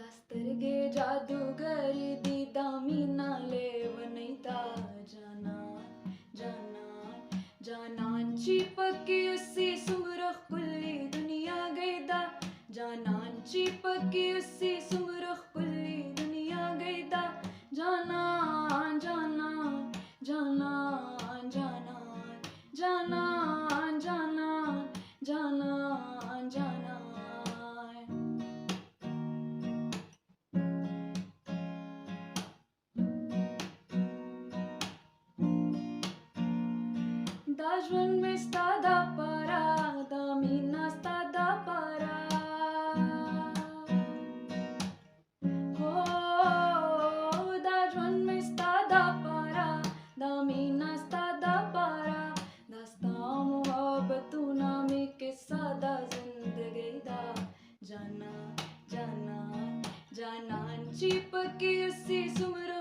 दास्तरगे जादूगरी दी दामिना लेवनैता जानान जानान जानांची पक्की उसी सुमरख कुल्ली दुनिया गईदा जानांची पक्की उसी सुमरख कुल्ली दुनिया गईदा जानान जानान जानान जानान जानान जानान जानान जानान Da Joan me está da parada, mina está da parada. Oh, da Joan me está da parada, mina está da parada. Dasta मोहब्बतूना में किस्सा दा जिंदगी दा जाना जाना जाना चिपकी उसी सुमर